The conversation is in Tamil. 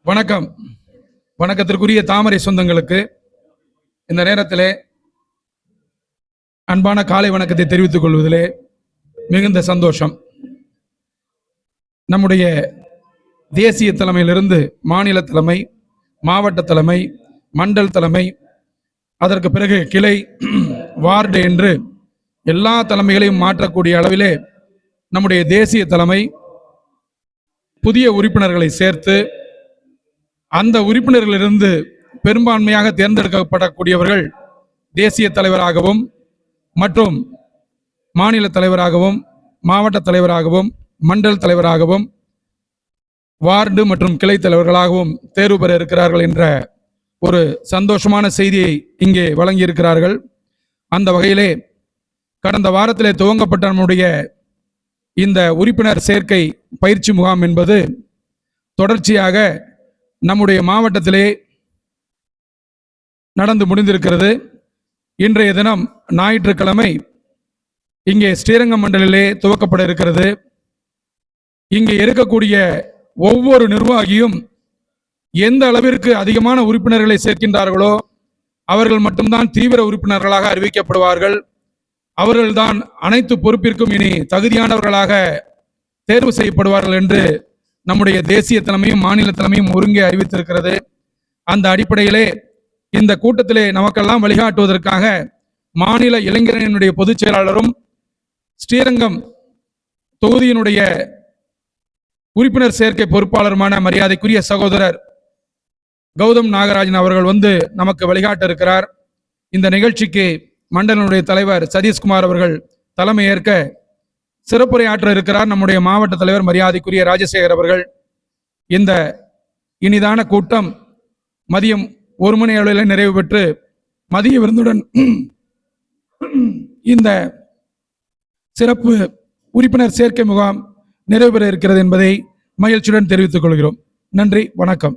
வணக்கம். வணக்கத்திற்குரிய தாமரை சொந்தங்களுக்கு இந்த நேரத்திலே அன்பான காலை வணக்கத்தை தெரிவித்துக் கொள்வதிலே மிகுந்த சந்தோஷம். நம்முடைய தேசிய தலைமையிலிருந்து மாநில தலைமை, மாவட்ட தலைமை, மண்டல் தலைமை, அதற்கு பிறகு கிளை, வார்டு என்று எல்லா தலைமைகளையும் மாற்றக்கூடிய அளவிலே நம்முடைய தேசிய தலைமை புதிய உறுப்பினர்களை சேர்த்து அந்த உறுப்பினர்களிலிருந்து பெரும்பான்மையாக தேர்ந்தெடுக்கப்படக்கூடியவர்கள் தேசிய தலைவராகவும் மற்றும் மாநில தலைவராகவும் மாவட்ட தலைவராகவும் மண்டல் தலைவராகவும் வார்டு மற்றும் கிளை தலைவர்களாகவும் தேர்வு பெற இருக்கிறார்கள் என்ற ஒரு சந்தோஷமான செய்தியை இங்கே வழங்கியிருக்கிறார்கள். அந்த வகையிலே கடந்த வாரத்திலே துவங்கப்பட்ட நம்முடைய இந்த உறுப்பினர் சேர்க்கை பயிற்சி முகாம் என்பது தொடர்ச்சியாக நம்முடைய மாவட்டத்திலே நடந்து முடிந்திருக்கிறது. இன்றைய தினம் ஞாயிற்றுக்கிழமை இங்கே ஸ்ரீரங்கம் மண்டலிலே துவக்கப்பட இருக்கிறது. இங்கே இருக்கக்கூடிய ஒவ்வொரு நிர்வாகியும் எந்த அளவிற்கு அதிகமான உறுப்பினர்களை சேர்க்கின்றார்களோ அவர்கள் மட்டும்தான் தீவிர உறுப்பினர்களாக அறிவிக்கப்படுவார்கள். அவர்கள்தான் அனைத்து பொறுப்பிற்கும் இனி தகுதியானவர்களாக தேர்வு செய்யப்படுவார்கள் என்று நம்முடைய தேசிய தலைமையும் மாநில தலைமையும் ஒருங்கே அறிவித்திருக்கிறது. அந்த அடிப்படையிலே இந்த கூட்டத்திலே நமக்கெல்லாம் வழிகாட்டுவதற்காக மாநில இளைஞரணியினுடைய பொதுச் செயலாளரும் ஸ்ரீரங்கம் தொகுதியினுடைய உறுப்பினர் சேர்க்கை பொறுப்பாளருமான மரியாதைக்குரிய சகோதரர் கௌதம் நாகராஜன் அவர்கள் நமக்கு வழிகாட்ட இருக்கிறார். இந்த நிகழ்ச்சிக்கு மண்டலனுடைய தலைவர் சதீஷ்குமார் அவர்கள் தலைமை ஏற்க சிறப்புரையாற்ற இருக்கிறார். நம்முடைய மாவட்ட தலைவர் மரியாதைக்குரிய ராஜசேகர் அவர்கள். இந்த இனிதான கூட்டம் மதியம் 1 மணி அளவில் நிறைவு பெற்று மதிய விருந்துடன் இந்த சிறப்பு உறுப்பினர் சேர்க்கை முகாம் நிறைவு பெற இருக்கிறது என்பதை மகிழ்ச்சியுடன் தெரிவித்துக் கொள்கிறோம். நன்றி, வணக்கம்.